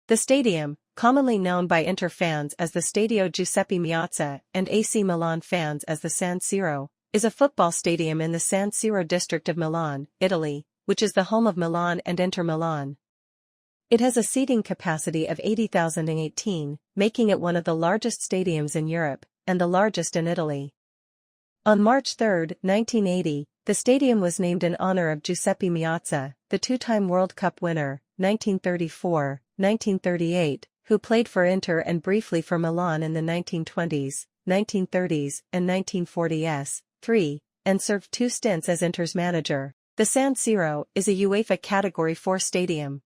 The stadium, commonly known by Inter fans as the Stadio Giuseppe Meazza and AC Milan fans as the San Siro, is a football stadium in the San Siro district of Milan, Italy, which is the home of Milan and Inter Milan. It has a seating capacity of 80,018, making it one of the largest stadiums in Europe, and the largest in Italy. On March 3, 1980, the stadium was named in honor of Giuseppe Meazza, the two-time World Cup winner, 1934, 1938, who played for Inter and briefly for Milan in the 1920s, 1930s, and 1940s, and served 2 stints as Inter's manager. The San Siro is a UEFA Category 4 stadium.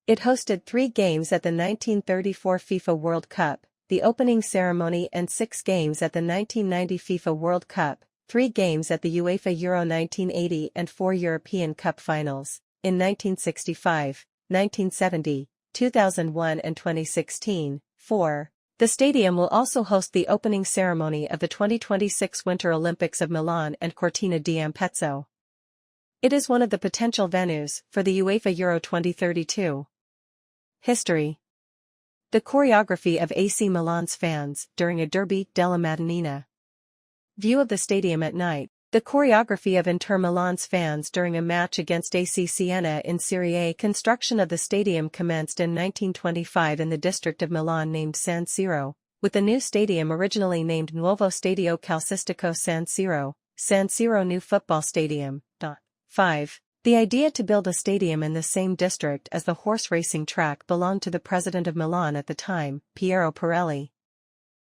It hosted 3 games at the 1934 FIFA World Cup, the opening ceremony, and 6 games at the 1990 FIFA World Cup, 3 games at the UEFA Euro 1980 and 4 European Cup finals, in 1965, 1970, 2001 and 2016. The stadium will also host the opening ceremony of the 2026 Winter Olympics of Milan and Cortina d'Ampezzo. It is one of the potential venues for the UEFA Euro 2032. History. The choreography of AC Milan's fans during a Derby della Madonnina. View of the stadium at night. The choreography of Inter Milan's fans during a match against AC Siena in Serie A. Construction of the stadium commenced in 1925 in the district of Milan named San Siro, with the new stadium originally named Nuovo Stadio Calcistico San Siro New Football Stadium. 5. The idea to build a stadium in the same district as the horse racing track belonged to the president of Milan at the time, Piero Pirelli.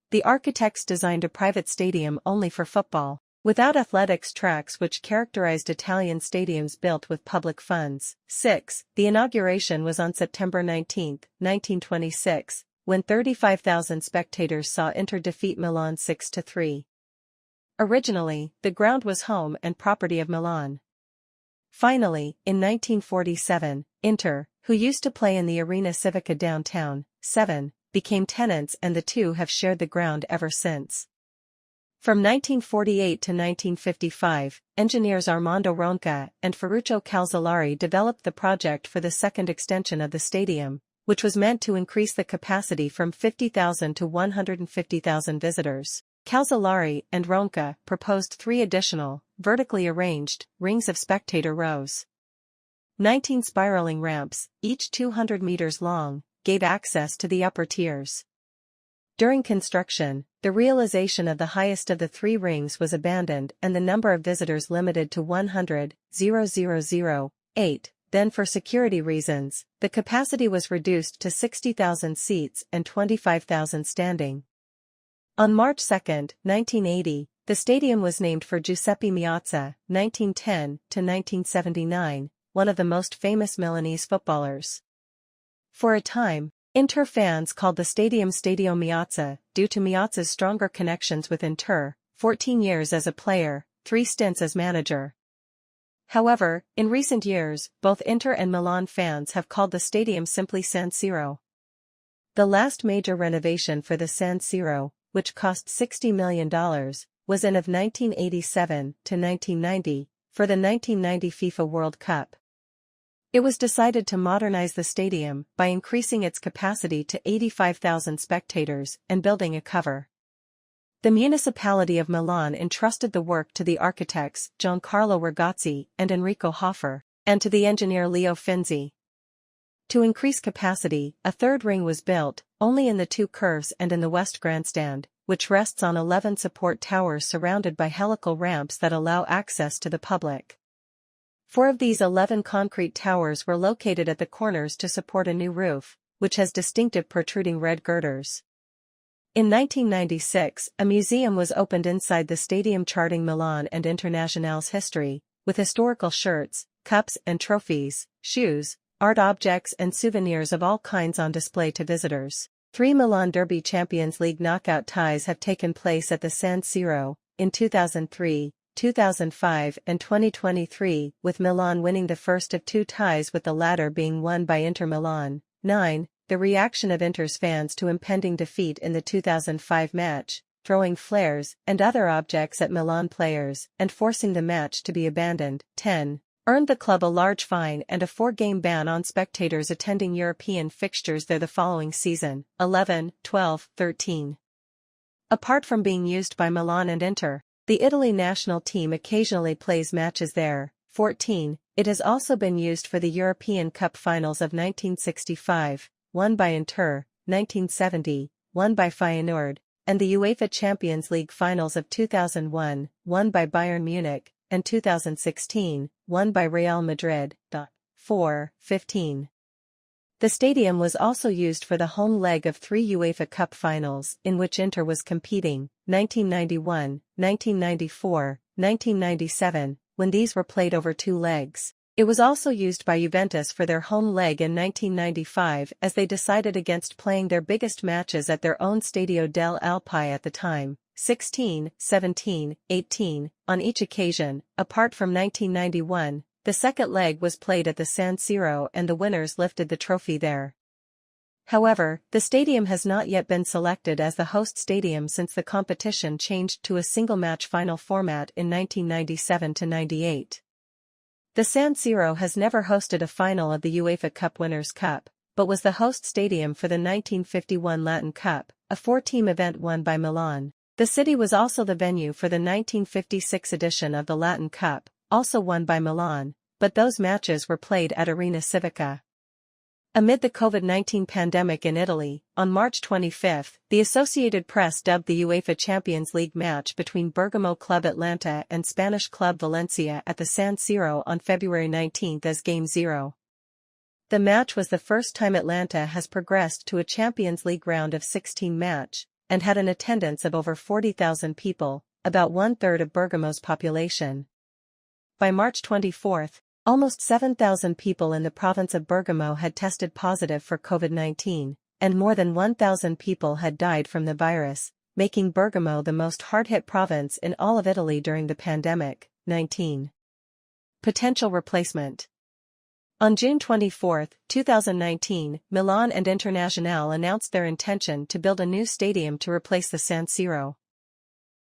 The architects designed a private stadium only for football, without athletics tracks which characterized Italian stadiums built with public funds. 6. The inauguration was on September 19, 1926, when 35,000 spectators saw Inter defeat Milan 6-3. Originally, the ground was home and property of Milan. Finally, in 1947, Inter, who used to play in the Arena Civica downtown, 7, became tenants and the two have shared the ground ever since. From 1948 to 1955, engineers Armando Ronca and Ferruccio Calzolari developed the project for the second extension of the stadium, which was meant to increase the capacity from 50,000 to 150,000 visitors. Calzolari and Ronca proposed 3 additional, vertically arranged, rings of spectator rows. 19 spiraling ramps, each 200 meters long, gave access to the upper tiers. During construction, the realization of the highest of the 3 rings was abandoned and the number of visitors limited to 100,008. Then for security reasons, the capacity was reduced to 60,000 seats and 25,000 standing. On March 2, 1980, the stadium was named for Giuseppe Meazza, 1910–1979, one of the most famous Milanese footballers. For a time, Inter fans called the stadium Stadio Meazza, due to Meazza's stronger connections with Inter, 14 years as a player, 3 stints as manager. However, in recent years, both Inter and Milan fans have called the stadium simply San Siro. The last major renovation for the San Siro, which cost $60 million, was in of 1987 to 1990, for the 1990 FIFA World Cup. It was decided to modernize the stadium by increasing its capacity to 85,000 spectators and building a cover. The municipality of Milan entrusted the work to the architects Giancarlo Ragazzi and Enrico Hoffer, and to the engineer Leo Finzi. To increase capacity, a 3rd ring was built, only in the 2 curves and in the west grandstand, which rests on 11 support towers surrounded by helical ramps that allow access to the public. 4 of these 11 concrete towers were located at the corners to support a new roof, which has distinctive protruding red girders. In 1996, a museum was opened inside the stadium charting Milan and Internazionale's history, with historical shirts, cups and trophies, shoes, art objects and souvenirs of all kinds on display to visitors. 3 Milan Derby Champions League knockout ties have taken place at the San Siro, in 2003, 2005 and 2023, with Milan winning the first of 2 ties, with the latter being won by Inter Milan. 9. The reaction of Inter's fans to impending defeat in the 2005 match, throwing flares and other objects at Milan players and forcing the match to be abandoned. 10. earned the club a large fine and a 4-game ban on spectators attending European fixtures there the following season, 11, 12, 13. Apart from being used by Milan and Inter, the Italy national team occasionally plays matches there. 14. It has also been used for the European Cup finals of 1965, won by Inter, 1970, won by Feyenoord, and the UEFA Champions League finals of 2001, won by Bayern Munich, and 2016, won by Real Madrid. 4. 15. The stadium was also used for the home leg of 3 UEFA Cup finals in which Inter was competing, 1991, 1994, 1997, when these were played over 2 legs. It was also used by Juventus for their home leg in 1995 as they decided against playing their biggest matches at their own Stadio delle Alpi at the time, 16, 17, 18, on each occasion, apart from 1991. The second leg was played at the San Siro and the winners lifted the trophy there. However, the stadium has not yet been selected as the host stadium since the competition changed to a single-match final format in 1997-98. The San Siro has never hosted a final of the UEFA Cup Winners' Cup, but was the host stadium for the 1951 Latin Cup, a 4-team event won by Milan. The city was also the venue for the 1956 edition of the Latin Cup, also won by Milan, but those matches were played at Arena Civica. Amid the COVID-19 pandemic in Italy, on March 25, the Associated Press dubbed the UEFA Champions League match between Bergamo club Atalanta and Spanish club Valencia at the San Siro on February 19 as Game 0. The match was the first time Atalanta has progressed to a Champions League round of 16 match, and had an attendance of over 40,000 people, about one-third of Bergamo's population. By March 24, almost 7,000 people in the province of Bergamo had tested positive for COVID-19, and more than 1,000 people had died from the virus, making Bergamo the most hard-hit province in all of Italy during the pandemic. 19. Potential replacement. On June 24, 2019, Milan and Internazionale announced their intention to build a new stadium to replace the San Siro.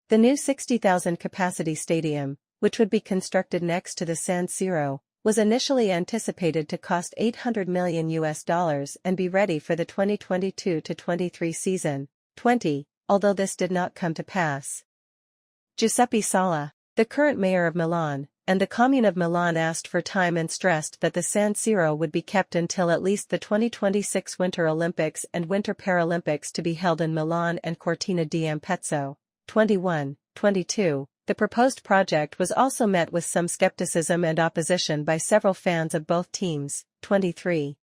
The new 60,000 capacity stadium, which would be constructed next to the San Siro, was initially anticipated to cost $800 million and be ready for the 2022-23 season. 20, although this did not come to pass. Giuseppe Sala, the current mayor of Milan, and the Commune of Milan asked for time and stressed that the San Siro would be kept until at least the 2026 Winter Olympics and Winter Paralympics to be held in Milan and Cortina d'Ampezzo. 21, 22. The proposed project was also met with some skepticism and opposition by several fans of both teams. 23.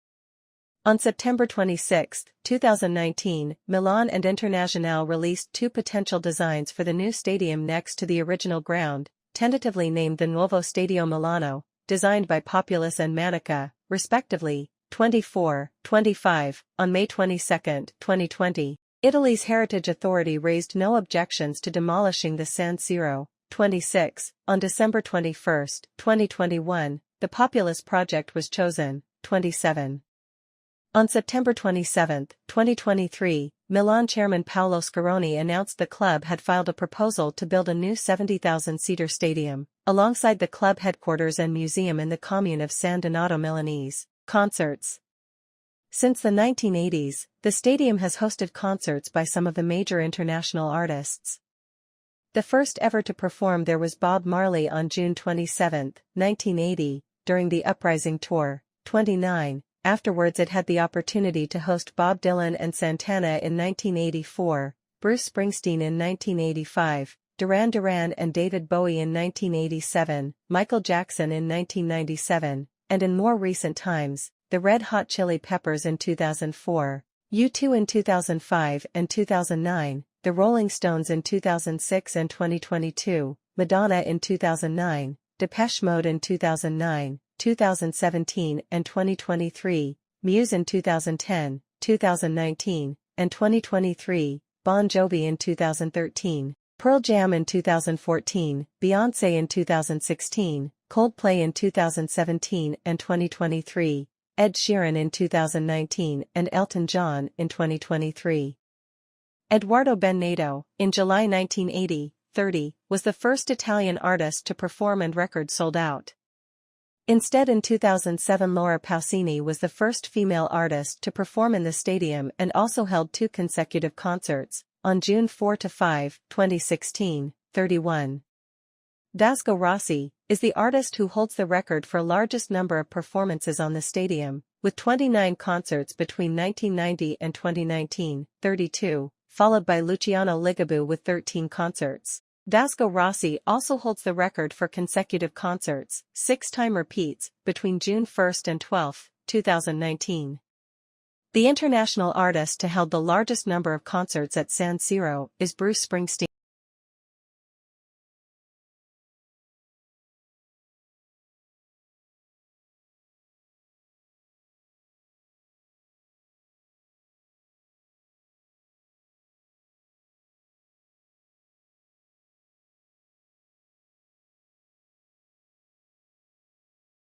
On September 26, 2019, Milan and Internazionale released 2 potential designs for the new stadium next to the original ground, tentatively named the Nuovo Stadio Milano, designed by Populus and Manica, respectively. 24, 25. On May 22, 2020, Italy's Heritage Authority raised no objections to demolishing the San Siro. 26. On December 21, 2021, the Populus project was chosen. 27. On September 27, 2023, Milan chairman Paolo Scaroni announced the club had filed a proposal to build a new 70,000-seater stadium, alongside the club headquarters and museum in the commune of San Donato Milanese. Concerts. Since the 1980s, the stadium has hosted concerts by some of the major international artists. The first ever to perform there was Bob Marley on June 27, 1980, during the Uprising Tour. 29. Afterwards it had the opportunity to host Bob Dylan and Santana in 1984, Bruce Springsteen in 1985, Duran Duran and David Bowie in 1987, Michael Jackson in 1997, and in more recent times, the Red Hot Chili Peppers in 2004, U2 in 2005 and 2009, the Rolling Stones in 2006 and 2022, Madonna in 2009, Depeche Mode in 2009, 2017 and 2023, Muse in 2010, 2019, and 2023, Bon Jovi in 2013, Pearl Jam in 2014, Beyoncé in 2016, Coldplay in 2017 and 2023, Ed Sheeran in 2019 and Elton John in 2023. Eduardo Bennato, in July 1980, 30, was the first Italian artist to perform and record sold out. Instead, in 2007, Laura Pausini was the first female artist to perform in the stadium and also held 2 consecutive concerts, on June 4–5, 2016, 31. Dasgo Rossi is the artist who holds the record for largest number of performances on the stadium, with 29 concerts between 1990 and 2019, 32, followed by Luciano Ligabue with 13 concerts. Dasgo Rossi also holds the record for consecutive concerts, 6-time repeats, between June 1 and 12, 2019. The international artist to held the largest number of concerts at San Siro is Bruce Springsteen.